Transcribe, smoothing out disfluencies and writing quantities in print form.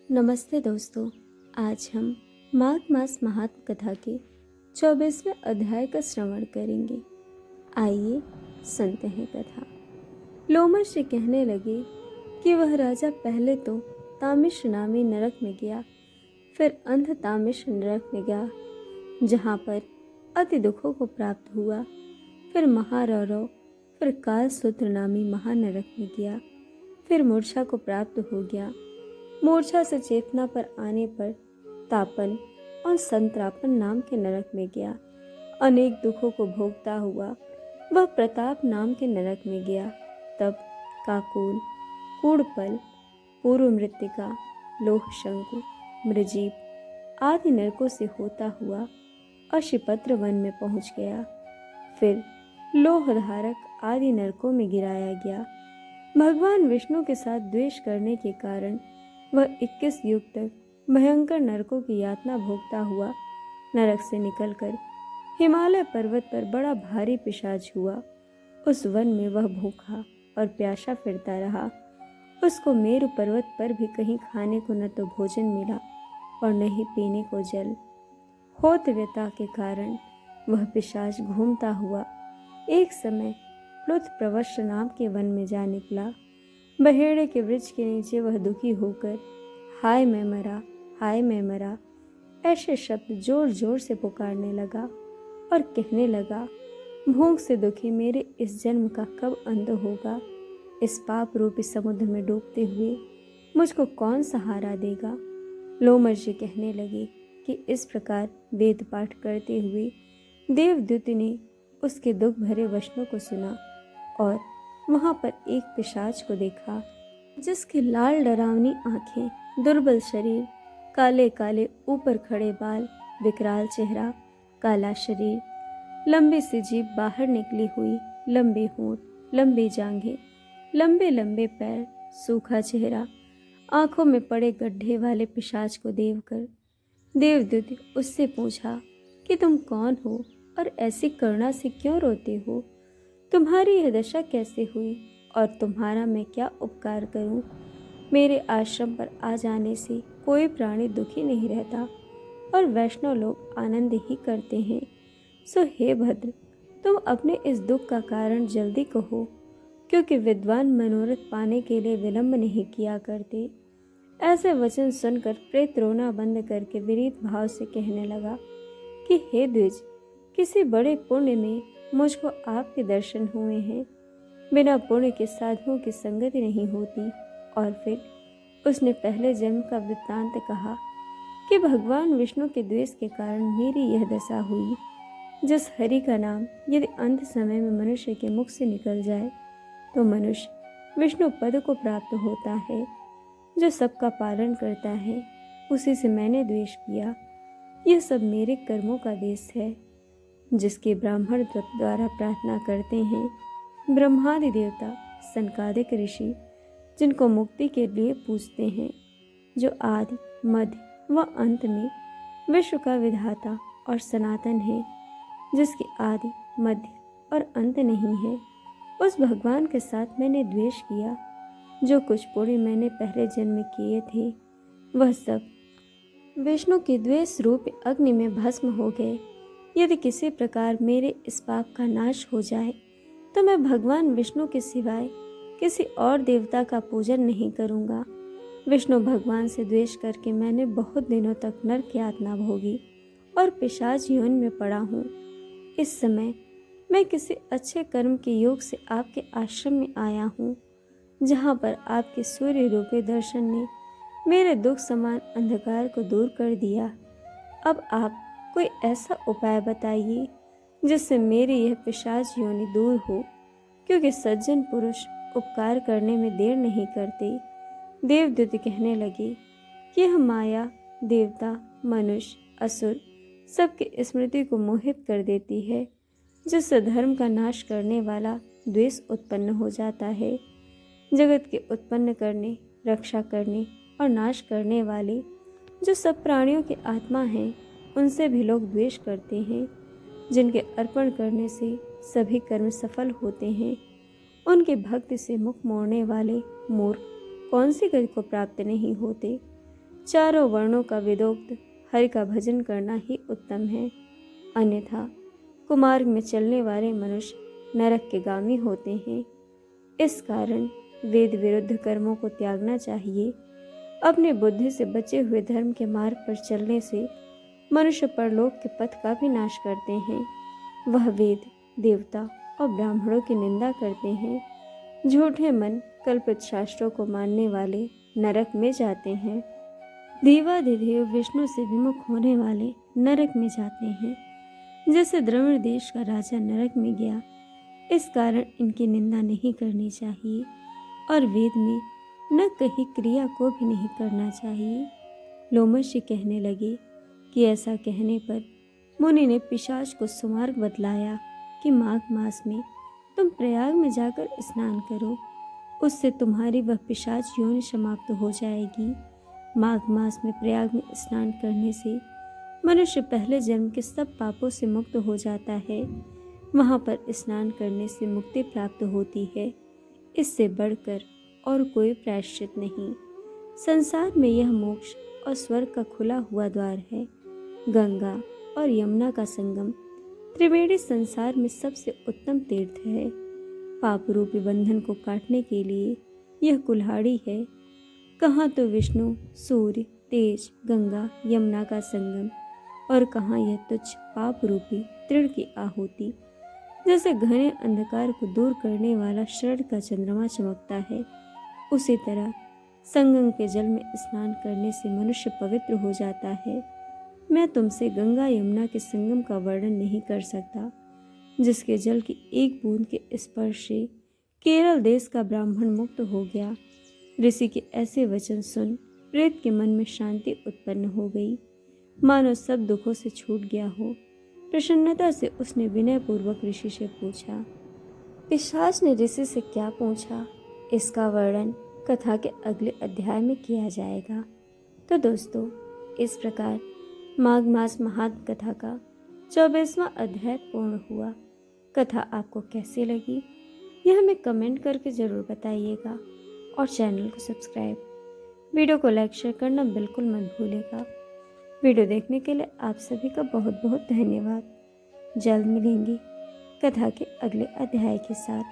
नमस्ते दोस्तों। आज हम माघ मास महात्म कथा के 24वें अध्याय का श्रवण करेंगे। आइए सुनते हैं कथा। लोमश जी कहने लगे कि वह राजा पहले तो तामिश नामी नरक में गया, फिर अंध तामिश नरक में गया, जहाँ पर अति दुखों को प्राप्त हुआ। फिर महारौरव, फिर कालसूत्र नामी महानरक में गया, फिर मूर्छा को प्राप्त हो गया। मूर्छा से चेतना पर आने पर तापन और संत्रापन नाम के नरक में गया। अनेक दुखों को भोगता हुआ वह प्रताप नाम के नरक में गया। तब काकोल, कूड़पल, पूर्व मृत्तिका, लोह शंकु, मृजीप आदि नरकों से होता हुआ अशिपत्र वन में पहुंच गया। फिर लोहधारक आदि नरकों में गिराया गया। भगवान विष्णु के साथ द्वेष करने के कारण वह 21 युग तक भयंकर नरकों की यातना भोगता हुआ नरक से निकलकर हिमालय पर्वत पर बड़ा भारी पिशाच हुआ। उस वन में वह भूखा और प्यासा फिरता रहा। उसको मेरु पर्वत पर भी कहीं खाने को न तो भोजन मिला और न ही पीने को जल। होतव्यता के कारण वह पिशाच घूमता हुआ एक समय प्लुत प्रवश नाम के वन में जा निकला। बहेड़े के वृक्ष के नीचे वह दुखी होकर हाय मैं मरा, हाय मैं मरा ऐसे शब्द जोर जोर से पुकारने लगा और कहने लगा, भूख से दुखी मेरे इस जन्म का कब अंत होगा। इस पाप रूपी समुद्र में डूबते हुए मुझको कौन सहारा देगा। लोमश जी कहने लगे कि इस प्रकार वेद पाठ करते हुए देवदूत ने उसके दुख भरे वचनों को सुना और वहां पर एक पिशाच को देखा, जिसकी लाल डरावनी आंखें, दुर्बल शरीर, काले काले ऊपर खड़े बाल, विकराल चेहरा, काला शरीर, लंबी सी जीभ बाहर निकली हुई, लंबी होंठ, लंबी जांघें, लंबे लंबे पैर, सूखा चेहरा, आंखों में पड़े गड्ढे वाले पिशाच को देखकर देवदूत उससे पूछा कि तुम कौन हो और ऐसी करुणा से क्यों रोते हो। तुम्हारी यह दशा कैसे हुई और तुम्हारा मैं क्या उपकार करूं। मेरे आश्रम पर आ जाने से कोई प्राणी दुखी नहीं रहता और वैष्णव लोग आनंद ही करते हैं। सो हे भद्र, तुम अपने इस दुख का कारण जल्दी कहो, क्योंकि विद्वान मनोरथ पाने के लिए विलंब नहीं किया करते। ऐसे वचन सुनकर प्रेत रोना बंद करके विनीत भाव से कहने लगा कि हे द्विज, किसी बड़े पुण्य में मुझको आपके दर्शन हुए हैं। बिना पुण्य के साधुओं की संगति नहीं होती। और फिर उसने पहले जन्म का वृत्तांत कहा कि भगवान विष्णु के द्वेष के कारण मेरी यह दशा हुई। जिस हरि का नाम यदि अंत समय में मनुष्य के मुख से निकल जाए तो मनुष्य विष्णु पद को प्राप्त होता है। जो सबका पालन करता है उसी से मैंने द्वेष किया। यह सब मेरे कर्मों का देश है, जिसके ब्राह्मण द्वारा प्रार्थना करते हैं। ब्रह्मादि देवता, सनकादिक ऋषि, जिनको मुक्ति के लिए पूजते हैं, जो आदि मध्य व अंत में विश्व का विधाता और सनातन है, जिसकी आदि मध्य और अंत नहीं है, उस भगवान के साथ मैंने द्वेष किया। जो कुछ पुण्य मैंने पहले जन्म में किए थे वह सब विष्णु के द्वेष रूप अग्नि में भस्म हो गए। यदि किसी प्रकार मेरे इस पाप का नाश हो जाए तो मैं भगवान विष्णु के सिवाय किसी और देवता का पूजन नहीं करूँगा। विष्णु भगवान से द्वेष करके मैंने बहुत दिनों तक नरक यातना भोगी और पिशाच योनि में पड़ा हूँ। इस समय मैं किसी अच्छे कर्म के योग से आपके आश्रम में आया हूँ, जहाँ पर आपके सूर्य रूपी दर्शन ने मेरे दुख समान अंधकार को दूर कर दिया। अब आप कोई ऐसा उपाय बताइए जिससे मेरी यह पिशाच योनि दूर हो, क्योंकि सज्जन पुरुष उपकार करने में देर नहीं करते। देवदूत कहने लगे कि यह माया देवता, मनुष्य, असुर सबकी स्मृति को मोहित कर देती है, जिससे धर्म का नाश करने वाला द्वेष उत्पन्न हो जाता है। जगत के उत्पन्न करने, रक्षा करने और नाश करने वाले जो सब प्राणियों की आत्मा हैं, उनसे भी लोग द्वेष करते हैं। जिनके अर्पण करने से सभी कर्म सफल होते हैं, उनके भक्ति से मुख मोड़ने वाले मूर्ख कौन सी गति को प्राप्त नहीं होते। चारों वर्णों का वेदोक्त हरि का भजन करना ही उत्तम है, अन्यथा कुमार्ग में चलने वाले मनुष्य नरक के गामी होते हैं। इस कारण वेद विरुद्ध कर्मों को त्यागना चाहिए। अपने बुद्धि से बचे हुए धर्म के मार्ग पर चलने से मनुष्य परलोक के पथ का भी नाश करते हैं। वह वेद, देवता और ब्राह्मणों की निंदा करते हैं। झूठे मन कल्पित शास्त्रों को मानने वाले नरक में जाते हैं। देवाधिदेव विष्णु से विमुख होने वाले नरक में जाते हैं। जैसे द्रविड़ देश का राजा नरक में गया, इस कारण इनकी निंदा नहीं करनी चाहिए और वेद में न कहीं क्रिया को भी नहीं करना चाहिए। लोमश कहने लगे कि ऐसा कहने पर मुनि ने पिशाच को सुमार्ग बतलाया कि माघ मास में तुम प्रयाग में जाकर स्नान करो, उससे तुम्हारी वह पिशाच योनि समाप्त हो जाएगी। माघ मास में प्रयाग में स्नान करने से मनुष्य पहले जन्म के सब पापों से मुक्त हो जाता है। वहाँ पर स्नान करने से मुक्ति प्राप्त होती है। इससे बढ़कर और कोई प्रायश्चित नहीं। संसार में यह मोक्ष और स्वर्ग का खुला हुआ द्वार है। गंगा और यमुना का संगम त्रिवेणी संसार में सबसे उत्तम तीर्थ है। पाप रूपी बंधन को काटने के लिए यह कुल्हाड़ी है। कहाँ तो विष्णु, सूर्य, तेज, गंगा, यमुना का संगम और कहाँ यह तुच्छ पाप रूपी तृण की आहुति। जैसे घने अंधकार को दूर करने वाला शरद का चंद्रमा चमकता है, उसी तरह संगम के जल में स्नान करने से मनुष्य पवित्र हो जाता है। मैं तुमसे गंगा यमुना के संगम का वर्णन नहीं कर सकता, जिसके जल की एक बूंद के स्पर्श से केरल देश का ब्राह्मण मुक्त हो गया। ऋषि के ऐसे वचन सुन प्रेत के मन में शांति उत्पन्न हो गई, मानो सब दुखों से छूट गया हो। प्रसन्नता से उसने विनय पूर्वक ऋषि से पूछा। पिशाच ने ऋषि से क्या पूछा, इसका वर्णन कथा के अगले अध्याय में किया जाएगा। तो दोस्तों, इस प्रकार माघ मास महात्म कथा का 24वां अध्याय पूर्ण हुआ। कथा आपको कैसी लगी यह हमें कमेंट करके ज़रूर बताइएगा और चैनल को सब्सक्राइब, वीडियो को लाइक शेयर करना बिल्कुल मत भूलिएगा। वीडियो देखने के लिए आप सभी का बहुत बहुत धन्यवाद। जल्द मिलेंगे कथा के अगले अध्याय के साथ।